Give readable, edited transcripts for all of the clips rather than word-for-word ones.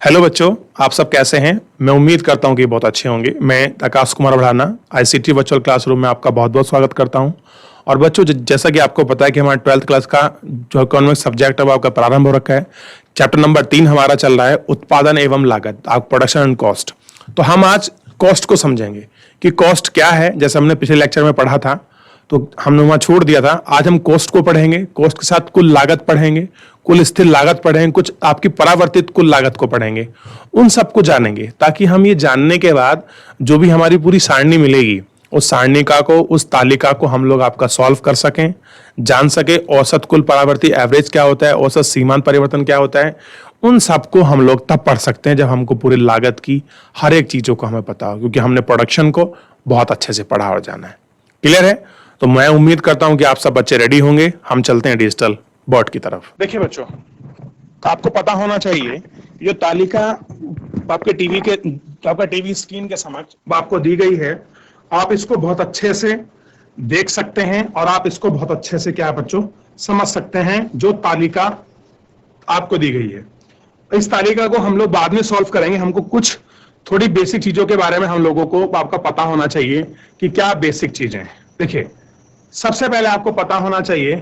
Hello बच्चों, आप सब कैसे हैं? मैं उम्मीद करता हूं कि बहुत अच्छे होंगे। मैं आकाश कुमार बढ़ाना आईसीटी वर्चुअल क्लासरूम में आपका बहुत बहुत स्वागत करता हूं। और बच्चों, जैसा कि आपको पता है कि हमारा 12th क्लास का जो इकोनॉमिक्स सब्जेक्ट है वो आपका प्रारंभ हो रखा है। चैप्टर नंबर 3 हमारा चल रहा है उत्पादन एवं लागत, आप प्रोडक्शन एंड कॉस्ट। तो हम आज कॉस्ट को समझेंगे कि कॉस्ट क्या है। जैसे हमने पिछले लेक्चर में पढ़ा था तो हमने वहां छोड़ दिया था। आज हम कॉस्ट को पढ़ेंगे, कॉस्ट के साथ कुल लागत पढ़ेंगे, कुल स्थिर लागत पढ़ेंगे, कुछ आपकी परावर्तित कुल लागत को पढ़ेंगे। उन सबको जानेंगे ताकि हम ये जानने के बाद जो भी हमारी पूरी सारणी मिलेगी उस सारणिका को, उस तालिका को हम लोग आपका सॉल्व कर सकें, जान सके औसत कुल परावर्ती एवरेज क्या होता है, औसत सीमांत परिवर्तन क्या होता है। उन सबको हम लोग तब पढ़ सकते हैं जब हमको पूरी लागत की हर एक चीजों को हमें पता हो, क्योंकि हमने प्रोडक्शन को बहुत अच्छे से पढ़ा और जाना है। क्लियर है? तो मैं उम्मीद करता हूं कि आप सब बच्चे रेडी होंगे। हम चलते हैं डिजिटल बोर्ड की तरफ। देखिए बच्चों, तो आपको पता होना चाहिए ये तालिका आपका टीवी स्क्रीन के समक्ष आपको दी गई है। आप इसको बहुत अच्छे से देख सकते हैं और आप इसको बहुत अच्छे से क्या बच्चों समझ सकते हैं। जो तालिका आपको दी गई है, इस तालिका को हम लोग बाद में सॉल्व करेंगे। हमको कुछ थोड़ी बेसिक चीजों के बारे में हम लोगों को आपका पता होना चाहिए कि क्या बेसिक चीजें हैं। देखिए, सबसे पहले आपको पता होना चाहिए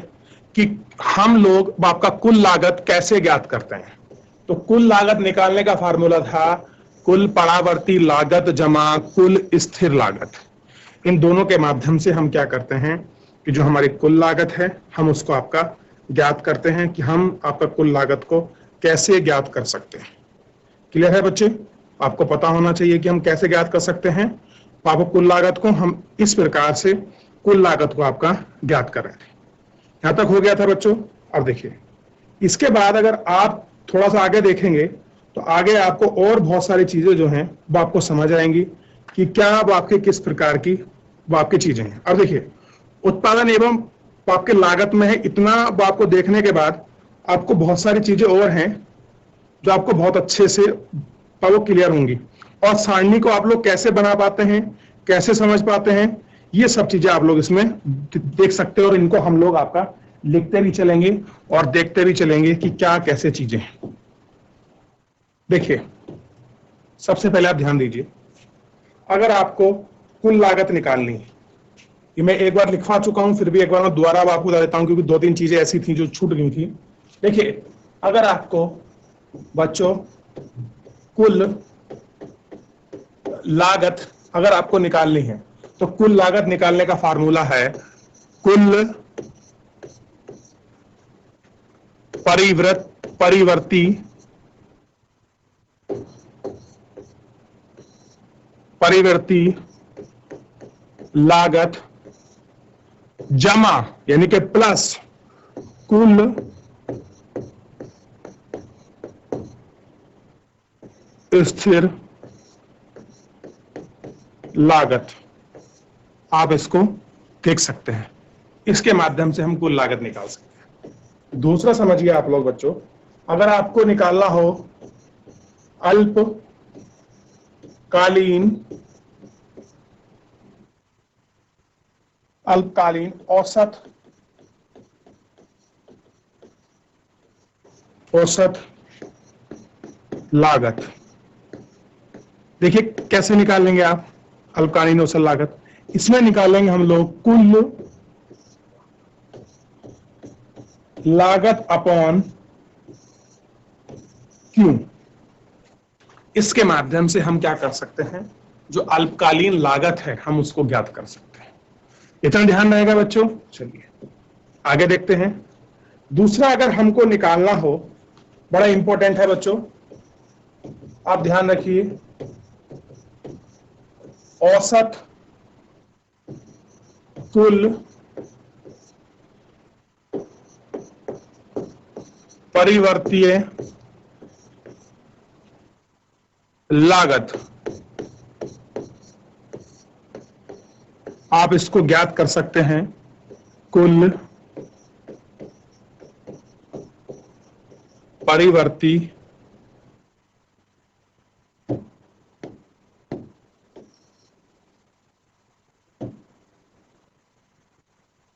कि हम लोग आपका कुल लागत कैसे ज्ञात करते हैं। तो कुल लागत निकालने का फार्मूला था कुल परावर्ती लागत जमा कुल स्थिर लागत। इन दोनों के माध्यम से हम क्या करते हैं कि जो हमारी कुल लागत है हम उसको आपका ज्ञात करते हैं कि हम आपका कुल लागत को कैसे ज्ञात कर सकते हैं। क्लियर है बच्चे? आपको पता होना चाहिए कि हम कैसे ज्ञात कर सकते हैं। आपको कुल लागत को हम इस प्रकार से कुल लागत को आपका ज्ञात कर रहे थे। यहां तक हो गया था बच्चों। अब देखिए, इसके बाद अगर आप थोड़ा सा आगे देखेंगे तो आगे आपको और बहुत सारी चीजें जो हैं वो आपको समझ आएंगी कि क्या आपके किस प्रकार की वो आपकी चीजें हैं। अब देखिए, उत्पादन एवं आपके लागत में है इतना। आपको देखने के बाद आपको बहुत सारी चीजें और हैं जो आपको बहुत अच्छे से वो क्लियर होंगी। और सारणी को आप लोग कैसे बना पाते हैं, कैसे समझ पाते हैं, ये सब चीजें आप लोग इसमें देख सकते हैं। और इनको हम लोग आपका लिखते भी चलेंगे और देखते भी चलेंगे कि क्या कैसे चीजें हैं। देखिए, सबसे पहले आप ध्यान दीजिए, अगर आपको कुल लागत निकालनी है, ये मैं एक बार लिखवा चुका हूं, फिर भी एक बार मैं दोबारा आपको बता देता हूं क्योंकि दो तीन चीजें ऐसी थी जो छूट गई थी। देखिए, अगर आपको बच्चों कुल लागत अगर आपको निकालनी है तो कुल लागत निकालने का फार्मूला है कुल परिवर्ती लागत जमा यानी कि प्लस कुल स्थिर लागत। आप इसको देख सकते हैं, इसके माध्यम से हम कुल लागत निकाल सकते हैं। दूसरा समझिए आप लोग बच्चों, अगर आपको निकालना हो अल्पकालीन औसत लागत। देखिए कैसे निकालेंगे आप अल्पकालीन औसत लागत। इसमें निकालेंगे हम लोग कुल लागत अपॉन क्यू। इसके माध्यम से हम क्या कर सकते हैं, जो अल्पकालीन लागत है हम उसको ज्ञात कर सकते हैं। इतना ध्यान रहेगा बच्चों। चलिए आगे देखते हैं। दूसरा, अगर हमको निकालना हो, बड़ा इंपॉर्टेंट है बच्चों, आप ध्यान रखिए, औसत कुल परिवर्तीय लागत। आप इसको ज्ञात कर सकते हैं कुल परिवर्ती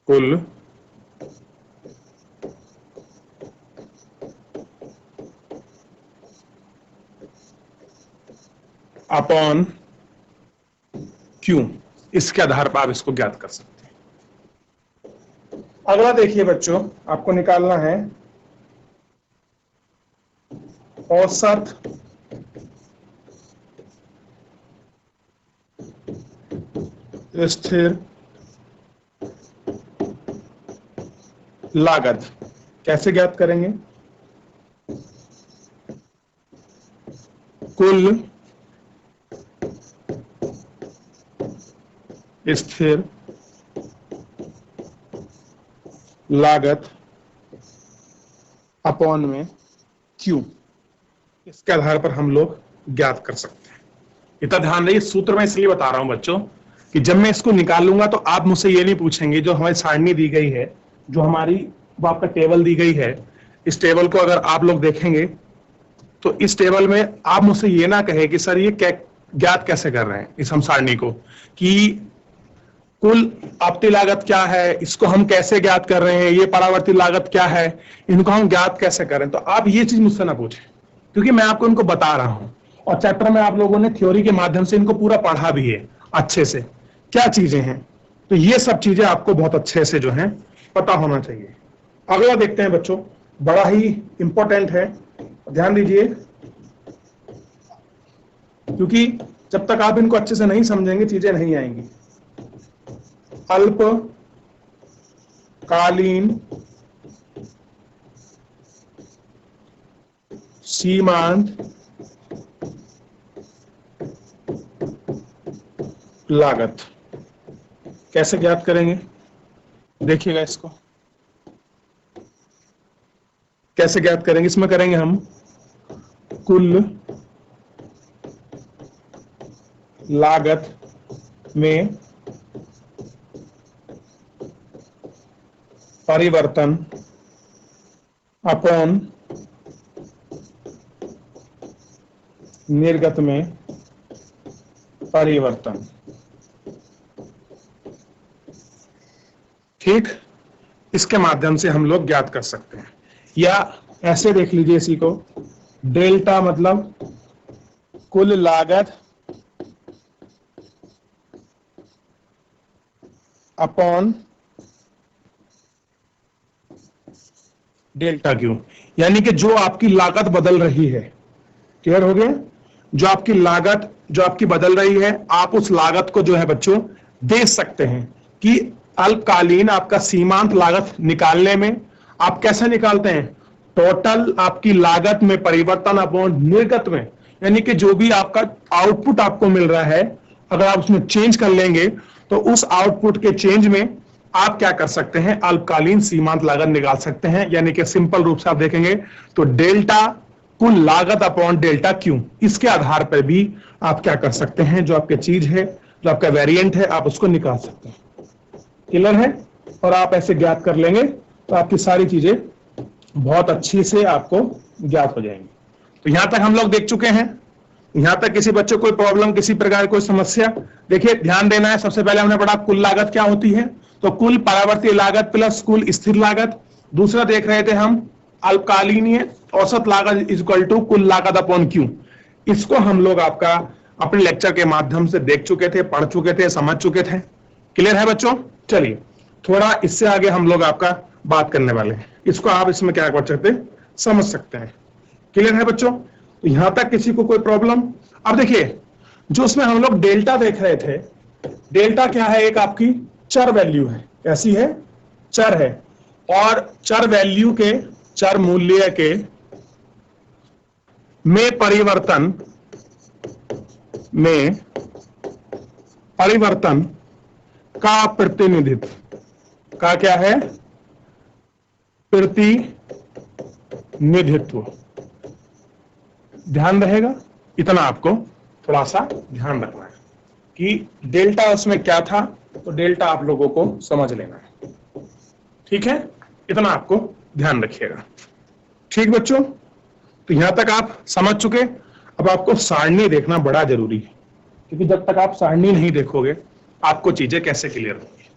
कुल अपॉन क्यू, इसके आधार पर आप इसको ज्ञात कर सकते हैं। अगला देखिए बच्चों, आपको निकालना है औसत स्थिर लागत। कैसे ज्ञात करेंगे? कुल स्थिर लागत अपॉन में क्यू, इसके आधार पर हम लोग ज्ञात कर सकते हैं। इतना ध्यान रहिए, सूत्र मैं इसलिए बता रहा हूं बच्चों कि जब मैं इसको निकालूंगा तो आप मुझसे ये नहीं पूछेंगे, जो हमारी सारणी दी गई है, जो हमारी वो आपका टेबल दी गई है, इस टेबल को अगर आप लोग देखेंगे तो इस टेबल में आप मुझसे ये ना कहे कि सर ये ज्ञात कैसे कर रहे हैं इस हम सारणी को, कि कुल आपती लागत क्या है, इसको हम कैसे ज्ञात कर रहे हैं, ये परावर्ती लागत क्या है, इनको हम ज्ञात कैसे करें। तो आप ये चीज मुझसे ना पूछें, क्योंकि मैं आपको इनको बता रहा हूं और चैप्टर में आप लोगों ने थ्योरी के माध्यम से इनको पूरा पढ़ा भी है अच्छे से, क्या चीजें हैं। तो ये सब चीजें आपको बहुत अच्छे से जो है पता होना चाहिए। अगला देखते हैं बच्चों, बड़ा ही इंपॉर्टेंट है, ध्यान दीजिए, क्योंकि जब तक आप इनको अच्छे से नहीं समझेंगे चीजें नहीं आएंगी। अल्पकालीन सीमांत लागत कैसे ज्ञात करेंगे? देखिएगा इसको कैसे ज्ञात करेंगे। इसमें करेंगे हम कुल लागत में परिवर्तन अपॉन निर्गत में परिवर्तन। ठीक, इसके माध्यम से हम लोग ज्ञात कर सकते हैं। या ऐसे देख लीजिए इसी को, डेल्टा मतलब कुल लागत अपॉन डेल्टा क्यू, यानी कि जो आपकी लागत बदल रही है। क्लियर हो गया? जो आपकी लागत जो आपकी बदल रही है, आप उस लागत को जो है बच्चों दे सकते हैं कि अल्पकालीन आपका सीमांत लागत निकालने में आप कैसे निकालते हैं? टोटल आपकी लागत में परिवर्तन अपॉन निर्गत में, यानी कि जो भी आपका आउटपुट आपको मिल रहा है, अगर आप उसमें चेंज कर लेंगे तो उस आउटपुट के चेंज में आप क्या कर सकते हैं? अल्पकालीन सीमांत लागत निकाल सकते हैं। यानी कि सिंपल रूप से आप देखेंगे तो डेल्टा कुल लागत अपॉन डेल्टा क्यू, इसके आधार पर भी आप क्या कर सकते हैं? जो आपके चीज है, जो आपका वेरिएंट है, आप उसको निकाल सकते हैं। क्लियर है? और आप ऐसे ज्ञात कर लेंगे तो आपकी सारी चीजें बहुत अच्छी से आपको ज्ञात हो जाएंगी। तो यहां तक हम लोग देख चुके हैं। यहां तक किसी बच्चे को कोई प्रॉब्लम, किसी प्रकार की कोई समस्या? देखिए ध्यान देना है, सबसे पहले हमने पढ़ा कुल लागत क्या होती है, तो कुल परावर्ती लागत प्लस कुल स्थिर लागत। दूसरा देख रहे थे हम अल्पकालीन औसत लागत इज इक्वल टू कुल लागत अपॉन क्यू। इसको हम लोग आपका अपने लेक्चर के माध्यम से देख चुके थे, पढ़ चुके थे, समझ चुके थे। क्लियर है बच्चों? चलिए थोड़ा इससे आगे हम लोग आपका बात करने वाले हैं। इसको आप इसमें क्या कर सकते हैं? समझ सकते हैं। क्लियर है बच्चों? तो यहां तक किसी को कोई प्रॉब्लम? अब देखिए, जो उसमें हम लोग डेल्टा देख रहे थे, डेल्टा क्या है? एक आपकी चर वैल्यू है। कैसी है? चर है। और चर वैल्यू के, चर मूल्य के में परिवर्तन का प्रतिनिधित्व का क्या है? प्रतिनिधित्व। ध्यान रहेगा, इतना आपको थोड़ा सा ध्यान रखना है कि डेल्टा उसमें क्या था, तो डेल्टा आप लोगों को समझ लेना है। ठीक है, इतना आपको ध्यान रखिएगा। ठीक बच्चों, तो यहां तक आप समझ चुके। अब आपको सारणी देखना बड़ा जरूरी है, क्योंकि जब तक आप सारणी नहीं देखोगे आपको चीजें कैसे क्लियर होंगी।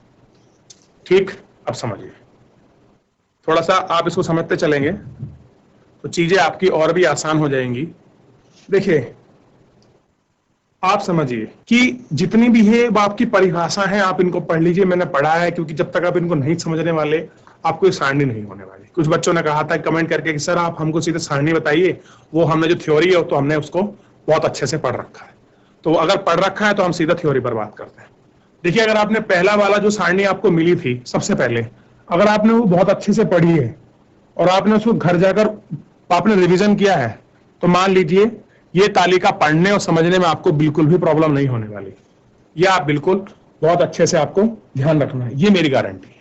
ठीक, अब समझिए, थोड़ा सा आप इसको समझते चलेंगे तो चीजें आपकी और भी आसान हो जाएंगी। देखिए, आप समझिए कि जितनी भी है वो आपकी परिभाषा है, आप इनको पढ़ लीजिए, मैंने पढ़ा है, क्योंकि जब तक आप इनको नहीं समझने वाले आपको ये सारणी नहीं होने वाली। कुछ बच्चों ने कहा था कमेंट करके कि सर आप हमको सीधे सारणी बताइए, वो हमने जो थ्योरी है तो हमने उसको बहुत अच्छे से पढ़ रखा है, तो अगर पढ़ रखा है तो हम सीधा थ्योरी पर बात करते हैं। देखिए, अगर आपने पहला वाला जो सारणी आपको मिली थी सबसे पहले, अगर आपने वो बहुत अच्छे से पढ़ी है और आपने उसको घर जाकर आपने रिवीजन किया है, तो मान लीजिए ये तालिका पढ़ने और समझने में आपको बिल्कुल भी प्रॉब्लम नहीं होने वाली। ये आप बिल्कुल बहुत अच्छे से आपको ध्यान रखना है, ये मेरी गारंटी है।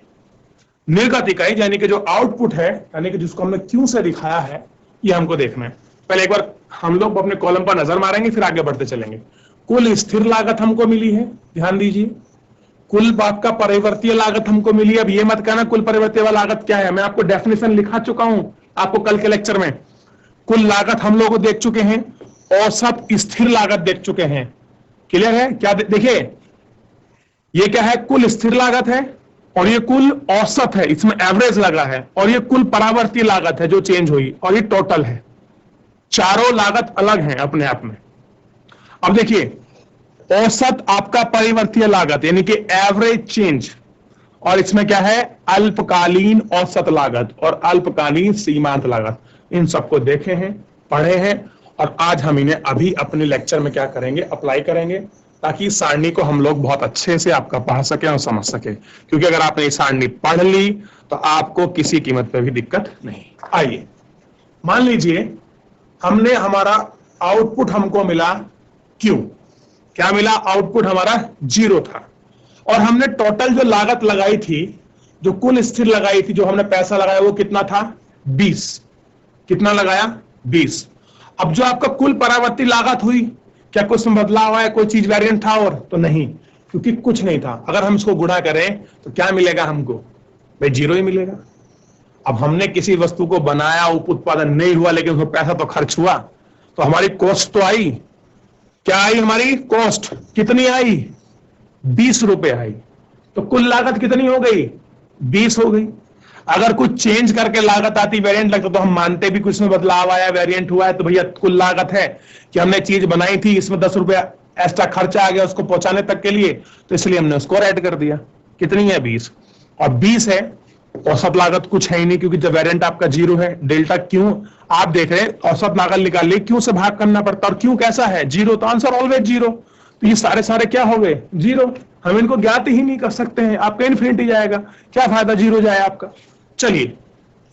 निर्गत इकाई यानी कि जो आउटपुट है, यानी कि जिसको हमने क्यों से दिखाया है, ये हमको देखना है। पहले एक बार हम लोग अपने कॉलम पर नजर मारेंगे, फिर आगे बढ़ते चलेंगे। कुल स्थिर लागत हमको मिली है, ध्यान दीजिए। कुल आपका परिवर्तीय लागत हमको मिली। अब ये मत कहना कुल परिवर्तीय लागत क्या है, मैं आपको डेफिनेशन लिखा चुका हूं आपको कल के लेक्चर में। कुल लागत हम लोग देख चुके हैं, औसत स्थिर लागत देख चुके हैं। क्लियर है? क्या देखिए, ये क्या है, कुल स्थिर लागत है और ये कुल औसत है, इसमें एवरेज लगा है, और ये कुल परावर्ती लागत है जो चेंज हुई, और ये टोटल है। चारों लागत अलग हैं अपने आप में। अब देखिए, औसत आपका परिवर्तीय लागत यानी कि एवरेज चेंज, और इसमें क्या है, अल्पकालीन औसत लागत और अल्पकालीन सीमांत लागत। इन सबको देखे हैं, पढ़े हैं, और आज हम इन्हें अभी अपने लेक्चर में क्या करेंगे, अप्लाई करेंगे, ताकि इस सारणी को हम लोग बहुत अच्छे से आपका पढ़ सके और समझ सके। क्योंकि अगर आपने ये सारणी पढ़ ली तो आपको किसी कीमत पे भी दिक्कत नहीं। आइए, मान लीजिए हमने हमारा आउटपुट हमको मिला क्यू। क्या मिला? आउटपुट हमारा 0 था, और हमने टोटल जो लागत लगाई थी, जो कुल स्थिर लगाई थी, जो हमने पैसा लगाया, वो कितना था? 20। कितना लगाया? 20। अब जो आपका कुल परावर्ती लागत हुई, क्या कुछ बदलाव आया, कोई चीज वेरिएंट था? और तो नहीं, क्योंकि कुछ नहीं था। अगर हम इसको गुणा करें तो क्या मिलेगा हमको? भाई 0 ही मिलेगा। अब हमने किसी वस्तु को बनाया, उत्पादन नहीं हुआ, लेकिन उसमें पैसा तो खर्च हुआ, तो हमारी कॉस्ट तो आई। क्या आई हमारी कॉस्ट? कितनी आई? 20 रुपए आई। तो कुल लागत कितनी हो गई? 20 हो गई। अगर कुछ चेंज करके लागत आती, वेरिएंट लगता, तो हम मानते भी कुछ में बदलाव आया, वेरिएंट हुआ है, तो भैया कुल लागत है कि हमने चीज बनाई थी, इसमें 10 रुपया एक्स्ट्रा खर्चा आ गया उसको पहुंचाने तक के लिए, तो इसलिए हमने उसको ऐड कर दिया। कितनी है? 20। और 20 है, औसत लागत कुछ है ही नहीं, क्योंकि जब वेरिएंट आपका 0 है, डेल्टा क्यों आप देख रहे हैं, औसत लागत निकाल ली, क्यों से भाग करना पड़ता, और क्यों कैसा है? 0, तो आंसर ऑलवेज 0। तो ये सारे क्या हो गए? 0। हम इनको ज्ञात ही नहीं कर सकते हैं, आपका इन्फिनिटी जाएगा, क्या फायदा 0 जाए आपका। चलिए,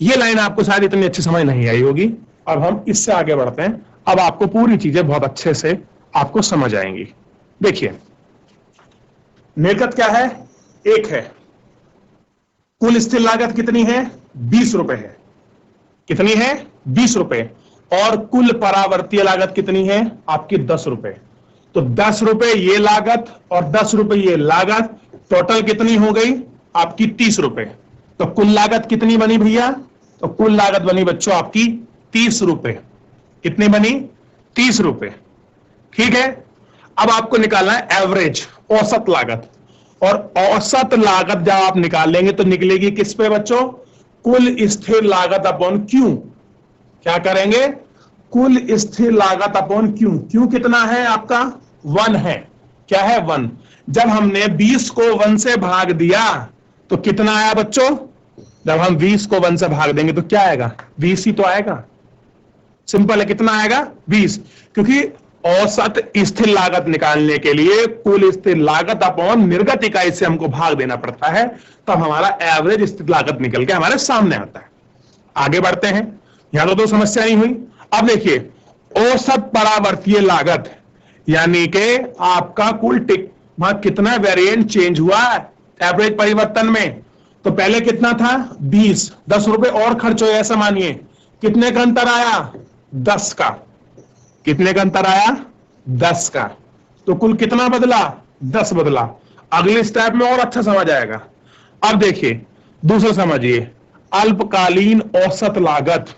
ये लाइन आपको शायद इतनी अच्छी समझ नहीं आई होगी, अब हम इससे आगे बढ़ते हैं। अब आपको पूरी चीजें बहुत अच्छे से आपको समझ आएंगी। देखिए, निर्गत क्या है? 1 है। कुल स्थिर लागत कितनी है? 20 रुपए है। कितनी है? 20 रुपए। और कुल परावर्तीय लागत कितनी है? आपकी 10 रुपए। तो 10 रुपए ये लागत और 10 रुपए ये लागत, टोटल कितनी हो गई? आपकी 30 रुपए। तो कुल लागत कितनी बनी भैया? तो कुल लागत बनी बच्चों आपकी 30 रुपए। कितनी बनी? 30 रुपए। ठीक है। अब आपको निकालना है एवरेज, औसत लागत, और औसत लागत जब आप निकालेंगे तो निकलेगी किस पे बच्चों? कुल स्थिर लागत अपॉन क्यू। क्या करेंगे? कुल स्थिर लागत अपॉन क्यू। क्यू कितना है आपका? 1 है। क्या है? 1। जब हमने 20 को 1 से भाग दिया तो कितना आया बच्चों? जब हम 20 को 1 से भाग देंगे तो क्या आएगा? 20 ही तो आएगा। सिंपल है, कितना आएगा? 20। क्योंकि औसत स्थिर लागत निकालने के लिए कुल स्थिर लागत अपॉन निर्गत इकाई से हमको भाग देना पड़ता है, तब हमारा एवरेज स्थिर लागत निकल के हमारे सामने आता है। आगे बढ़ते हैं, यहां तो समस्या नहीं हुई। अब देखिए, औसत परावर्तीय लागत यानी कि आपका कुल वहां कितना वेरिएंट चेंज हुआ एवरेज परिवर्तन में। तो पहले कितना था? 20। 10 रुपए और खर्च हो, ऐसा मानिए। कितने का अंतर आया? 10 का। कितने का अंतर आया? 10 का। तो कुल कितना बदला? 10 बदला। अगले स्टेप में और अच्छा समझ आएगा। अब देखिए, दूसरा समझिए, अल्पकालीन औसत लागत।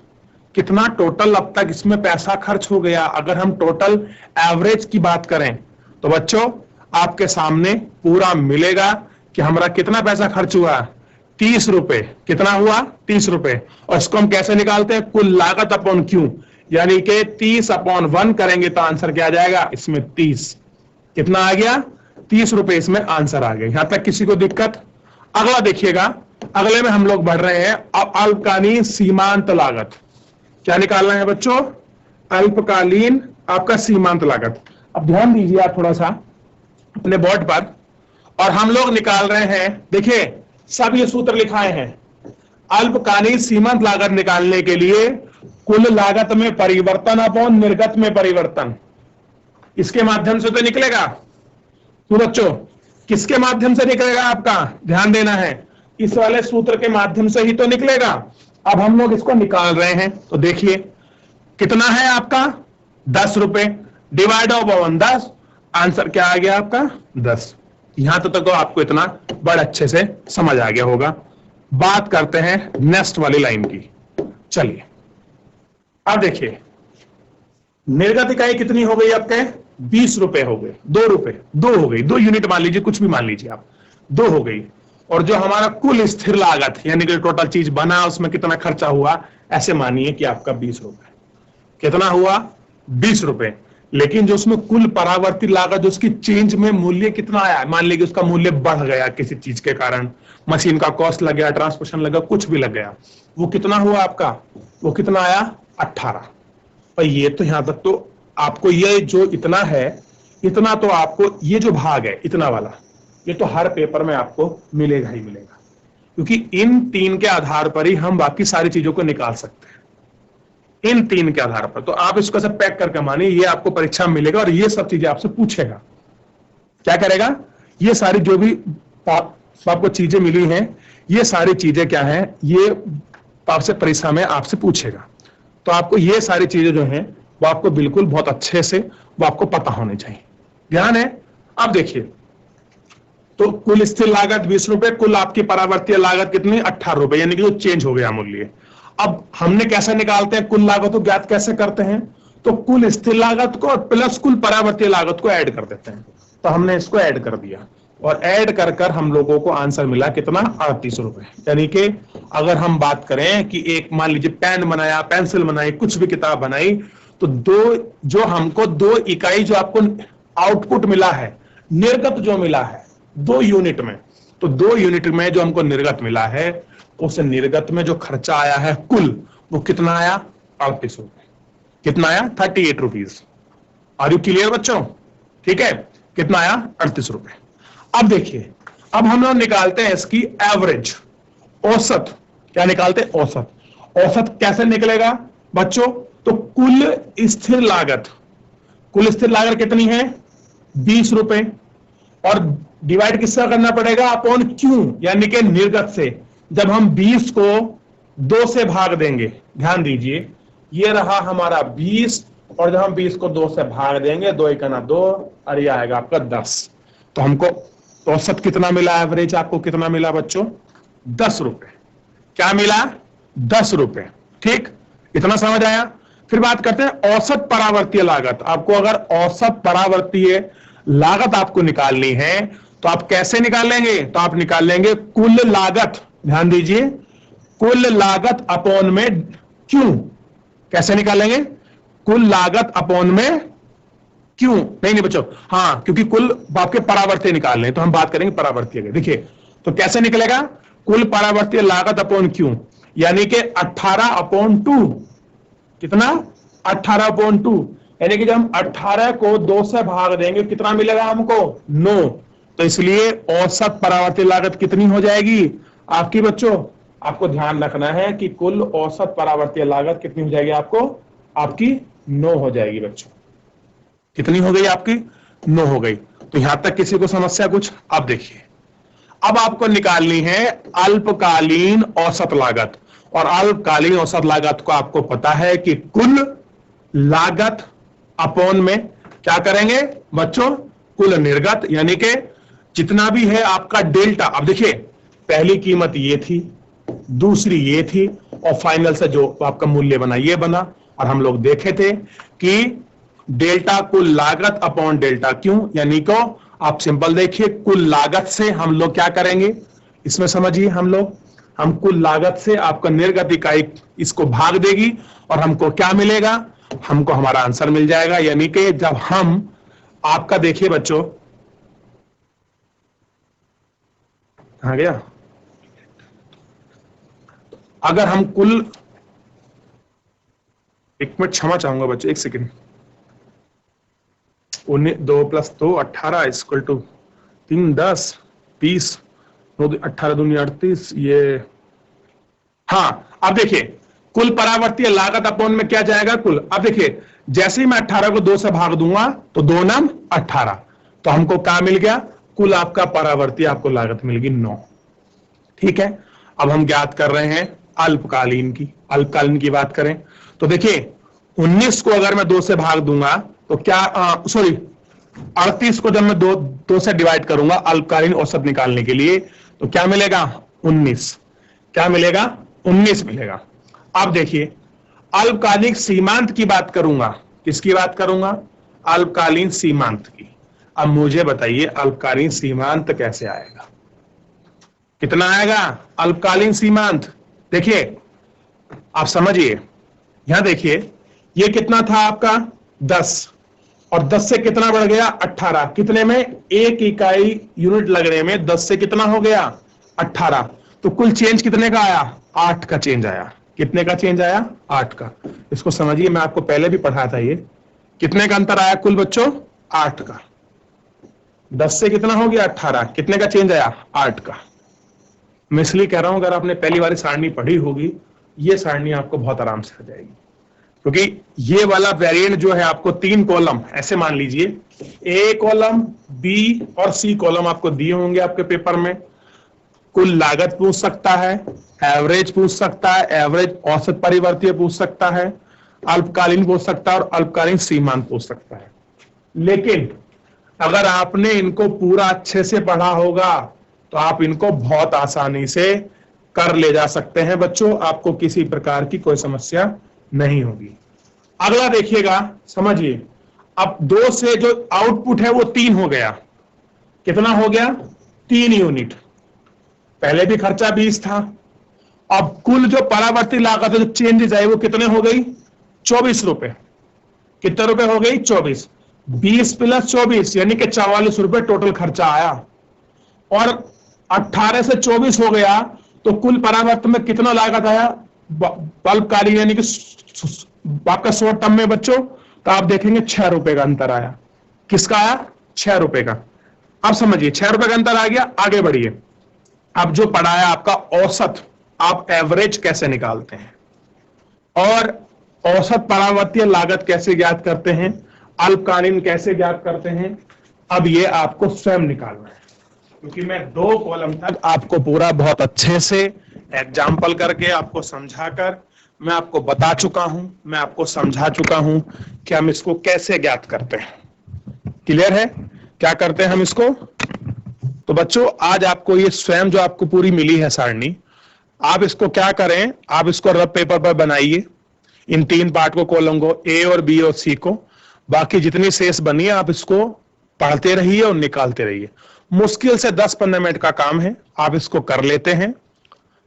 कितना टोटल अब तक इसमें पैसा खर्च हो गया? अगर हम टोटल एवरेज की बात करें तो बच्चों आपके सामने पूरा मिलेगा कि हमारा कितना पैसा खर्च हुआ? 30 रुपए। कितना हुआ? 30 रुपए। और इसको हम कैसे निकालते हैं? कुल लागत अपॉन क्यू, यानी कि 30 अपॉन 1 करेंगे तो आंसर क्या आ जाएगा? इसमें 30। कितना आ गया? 30 रुपए इसमें आंसर आ गया। यहां तक किसी को दिक्कत? अगला देखिएगा, अगले में हम लोग बढ़ रहे हैं। अब अल्पकालीन सीमांत लागत क्या निकालना है बच्चों? अल्पकालीन आपका सीमांत लागत। अब ध्यान दीजिए आप थोड़ा सा अपने बोर्ड पर, और हम लोग निकाल रहे हैं, देखिए सब ये सूत्र लिखाए हैं। अल्पकालीन सीमांत लागत निकालने के लिए कुल लागत में परिवर्तन अपॉन निर्गत में परिवर्तन, इसके माध्यम से तो निकलेगा। तो बच्चों किसके माध्यम से निकलेगा? आपका ध्यान देना है, इस वाले सूत्र के माध्यम से ही तो निकलेगा। अब हम लोग इसको निकाल रहे हैं, तो देखिए कितना है आपका? 10 रुपए। डिवाइड ऑफ 10, आंसर क्या आ गया आपका? 10। यहां तो आपको इतना बड़ा अच्छे से समझ आ गया होगा। बात करते हैं नेक्स्ट वाली लाइन की। चलिए अब देखिए, निर्गत इकाई कितनी हो गई आपके? 20 रुपए हो गए। 2 रुपए, 2 हो गई, 2 यूनिट मान लीजिए, कुछ भी मान लीजिए आप, 2 हो गई। और जो हमारा कुल स्थिर लागत यानी कि टोटल चीज बना उसमें कितना खर्चा हुआ, ऐसे मानिए कि आपका 20 रुपए। कितना हुआ? 20 रुपए। लेकिन जो उसमें कुल परावर्ती लागत, जो उसकी चेंज में मूल्य कितना आया, मान लीजिए उसका मूल्य बढ़ गया किसी चीज के कारण, मशीन का कॉस्ट लग गया, ट्रांसपोर्टेशन लगा, कुछ भी लग गया, वो कितना हुआ आपका? वो कितना आया? 18। और ये तो यहां तक तो आपको ये जो इतना है, इतना तो आपको ये जो भाग है इतना वाला, ये तो हर पेपर में आपको मिलेगा ही मिलेगा, क्योंकि इन 3 के आधार पर ही हम बाकी सारी चीजों को निकाल सकते हैं। इन 3 के आधार पर तो आप इसको सब पैक करके मानिए, ये आपको परीक्षा में मिलेगा और ये सब चीजें आपसे पूछेगा। क्या करेगा? ये सारी जो भी आपको चीजें मिली हैं, ये सारी चीजें क्या है, ये आपसे परीक्षा में आपसे पूछेगा। तो आपको ये सारी चीजें जो हैं वो आपको बिल्कुल बहुत अच्छे से वो आपको पता होने चाहिए। ध्यान है? अब देखिए, तो कुल स्थिर लागत 20 रुपए, कुल आपकी परावर्तीय लागत कितनी? 18 रुपए, यानी कि जो चेंज हो गया मूल्य। अब हमने कैसे निकालते हैं कुल लागत को ज्ञात कैसे करते हैं? तो कुल स्थिर लागत को प्लस कुल परावर्तीय लागत को ऐड कर देते हैं। तो हमने इसको ऐड कर दिया और ऐड कर कर हम लोगों को आंसर मिला कितना? 38 रुपए। यानी कि अगर हम बात करें कि एक मान लीजिए पेन बनाया, पेंसिल बनाई, कुछ भी किताब बनाई, तो जो हमको 2 इकाई जो आपको आउटपुट मिला है, निर्गत जो मिला है 2 यूनिट में, तो 2 यूनिट में जो हमको निर्गत मिला है, उस निर्गत में जो खर्चा आया है कुल, वो कितना आया? 38 रुपए। कितना आया? 38 रुपीज। आर यू क्लियर बच्चों? ठीक है, कितना आया? 38 रुपए। अब देखिए, अब हम लोग निकालते हैं इसकी एवरेज, औसत। क्या निकालते हैं? औसत। औसत कैसे निकलेगा बच्चों? तो कुल स्थिर लागत, कुल स्थिर लागत कितनी है? 20 रुपए, और डिवाइड किससे करना पड़ेगा? अपॉन क्यू, यानी कि निर्गत से। जब हम 20 को 2 से भाग देंगे, ध्यान दीजिए, ये रहा हमारा 20, और जब हम 20 को 2 से भाग देंगे, 2 × 2, और ये आएगा आपका 10। तो हमको औसत कितना मिला? एवरेज आपको कितना मिला बच्चों? 10 रुपए। क्या मिला? 10 रुपए। ठीक, इतना समझ आया? फिर बात करते हैं औसत परावर्तीय लागत। आपको अगर औसत परावर्तीय लागत आपको निकालनी है तो आप कैसे निकालेंगे? तो आप निकाल लेंगे कुल लागत, ध्यान दीजिए, कुल लागत अपॉन में क्यों। कैसे निकालेंगे? कुल लागत अपॉन में क्यों। नहीं बच्चों, हाँ, क्योंकि कुल आपके परावर्तीय निकालने हैं, तो हम बात करेंगे परावर्तीय के। देखिए, तो कैसे निकलेगा? कुल परावर्तीय लागत अपॉन क्यों, यानी कि 18/2। कितना? 18/2, यानी कि जब हम 18 को 2 से भाग देंगे, कितना मिलेगा हमको? 9। तो इसलिए औसत परावर्तीय लागत कितनी हो जाएगी आपकी बच्चों? आपको ध्यान रखना है कि कुल औसत परावर्तीय लागत कितनी हो जाएगी आपको? आपकी 9 हो जाएगी बच्चों। कितनी हो गई आपकी? 9 हो गई। तो यहां तक किसी को समस्या कुछ? अब देखिए, अब आपको निकालनी है अल्पकालीन औसत लागत, और अल्पकालीन औसत लागत को आपको पता है कि कुल लागत अपॉन में क्या करेंगे बच्चों? कुल निर्गत, यानी कि जितना भी है आपका डेल्टा। अब देखिए, पहली कीमत ये थी, दूसरी ये थी, और फाइनल से जो आपका मूल्य बना ये बना। और हम लोग देखे थे कि डेल्टा कुल लागत अपॉन डेल्टा क्यों, यानी को आप सिंपल देखिए, कुल लागत से हम लोग क्या करेंगे इसमें समझिए, हम कुल लागत से आपका निर्गत इकाई इसको भाग देगी, और हमको क्या मिलेगा? हमको हमारा आंसर मिल जाएगा। यानी कि जब हम आपका देखिए बच्चों, आ गया। अगर हम कुल, एक मिनट क्षमा चाहूंगा बच्चों, एक सेकेंड। 2 + 2 18 इक्वल टू 3 10 20, 18 दूनी 38, ये, हाँ अब देखिए कुल परावर्तीय लागत अपोन में क्या जाएगा कुल। अब देखिए जैसे ही मैं 18 को 2 से भाग दूंगा तो 2 नाम 18, तो हमको क्या मिल गया, कुल आपका परावर्तीय आपको लागत मिल गई 9। ठीक है, अब हम ज्ञात कर रहे हैं अल्पकालीन की। अल्पकालीन की बात करें तो देखिए 19 को अगर मैं 2 से भाग दूंगा तो क्या, सॉरी 38 को जब मैं 2 से डिवाइड करूंगा अल्पकालीन औसत निकालने के लिए, तो क्या मिलेगा 19। क्या मिलेगा 19 मिलेगा। अब देखिए अल्पकालिक सीमांत की बात करूंगा। किसकी बात करूंगा, अल्पकालीन सीमांत की। अब मुझे बताइए अल्पकालीन सीमांत कैसे आएगा, कितना आएगा अल्पकालीन सीमांत। देखिए आप समझिए, यहां देखिए ये कितना था आपका 10, और 10 से कितना बढ़ गया 18, कितने में, 1 इकाई यूनिट लगने में 10 से कितना हो गया 18, तो कुल चेंज कितने का आया 8 का चेंज आया। कितने का चेंज आया 8 का। इसको समझिए, मैं आपको पहले भी पढ़ाया था, ये कितने का अंतर आया कुल बच्चों 8 का। 10 से कितना हो गया 18, कितने का चेंज आया 8 का। मैं इसलिए कह रहा हूं अगर आपने पहली बार सारणी पढ़ी होगी, ये सारणी आपको बहुत आराम से आ जाएगी, क्योंकि ये वाला वेरिएंट जो है आपको 3 कॉलम ऐसे मान लीजिए, ए कॉलम, बी और सी कॉलम आपको दिए होंगे आपके पेपर में। कुल लागत पूछ सकता है, एवरेज पूछ सकता है, एवरेज औसत परिवर्तीय पूछ सकता है, अल्पकालीन पूछ सकता है और अल्पकालीन सीमांत पूछ सकता है। लेकिन अगर आपने इनको पूरा अच्छे से पढ़ा होगा तो आप इनको बहुत आसानी से कर ले जा सकते हैं बच्चों, आपको किसी प्रकार की कोई समस्या नहीं होगी। अगला देखिएगा, समझिए, अब 2 से जो आउटपुट है वो 3 हो गया। कितना हो गया 3 यूनिट। पहले भी खर्चा 20 था। अब कुल जो परावर्ती लागत है, जो चेंजेस आई, वो कितने हो गई 24 रुपए। कितने रुपए हो गई 24, 20 + 24 यानी कि 44 रुपए टोटल खर्चा आया। और 18 से 24 हो गया तो कुल परावर्त में कितना लागत आया अल्पकालीन यानी कि आपका शॉर्ट टर्म में बच्चों, तो आप देखेंगे 6 रुपए का अंतर आया। किसका आया 6 रुपए का। अब समझिए 6 रुपए का अंतर आ गया। आगे बढ़िए, अब जो पढ़ाया आपका औसत, आप एवरेज कैसे निकालते हैं और औसत परावर्तीय लागत कैसे ज्ञात करते हैं, अल्पकालीन कैसे ज्ञात करते हैं, अब ये आपको स्वयं निकालना है। क्योंकि मैं 2 कॉलम तक आपको पूरा बहुत अच्छे से एग्जाम्पल करके आपको समझाकर मैं आपको बता चुका हूं, मैं आपको समझा चुका हूं कि हम इसको कैसे ज्ञात करते हैं। क्लियर है क्या करते हैं हम इसको। तो बच्चों आज आपको ये स्वयं जो आपको पूरी मिली है सारणी, आप इसको क्या करें, आप इसको रफ पेपर पर बनाइए, इन 3 पार्ट को, कॉलम को, ए और बी और सी को। बाकी जितनी शेष बनी है आप इसको पढ़ते रहिए और निकालते रहिए। मुश्किल से 10-15 मिनट का काम है, आप इसको कर लेते हैं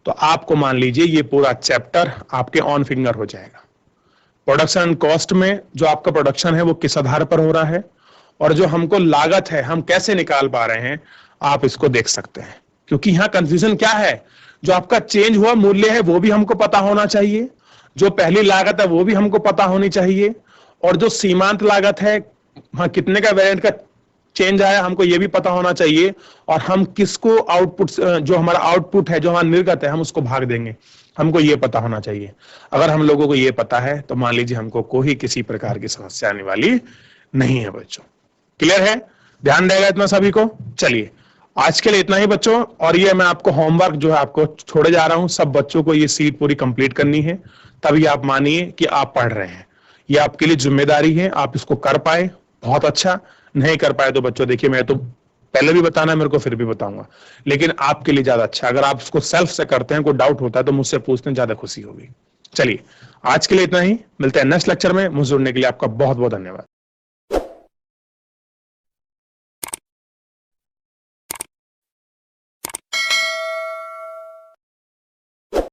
तो आपको मान लीजिए ये पूरा चैप्टर आपके ऑन फिंगर हो जाएगा। प्रोडक्शन कॉस्ट में जो आपका प्रोडक्शन है वो किस आधार पर हो रहा है और जो हमको लागत है हम कैसे निकाल पा रहे हैं, आप इसको देख सकते हैं। क्योंकि यहां कंफ्यूजन क्या है, जो आपका चेंज हुआ मूल्य है वो भी हमको पता होना चाहिए, जो पहली लागत है वो भी हमको पता होनी चाहिए, और जो सीमांत लागत है, हाँ कितने का वेरिएंट का चेंज आया हमको ये भी पता होना चाहिए, और हम किसको आउटपुट, जो हमारा आउटपुट है, जो हमारा निर्गत है, हम उसको भाग देंगे, हमको ये पता होना चाहिए। अगर हम लोगों को ये पता है तो मान लीजिए हमको कोई किसी प्रकार की समस्या आने वाली नहीं है बच्चों। क्लियर है, ध्यान रहेगा इतना सभी को। चलिए आज के लिए इतना ही बच्चों, और ये मैं आपको होमवर्क जो है आपको छोड़े जा रहा हूं, सब बच्चों को ये सीट पूरी कंप्लीट करनी है, तभी आप मानिए कि आप पढ़ रहे हैं। ये आपके लिए जिम्मेदारी है, आप इसको कर पाए बहुत अच्छा, नहीं कर पाए तो बच्चों देखिए मैं तो पहले भी बताना है मेरे को, फिर भी बताऊंगा, लेकिन आपके लिए ज्यादा अच्छा। अगर आप इसको सेल्फ से करते हैं, कोई डाउट होता है तो मुझसे पूछते हैं, ज्यादा खुशी होगी। चलिए आज के लिए इतना ही, मिलते हैं नेक्स्ट लेक्चर में। मुझे जुड़ने के लिए आपका बहुत बहुत धन्यवाद।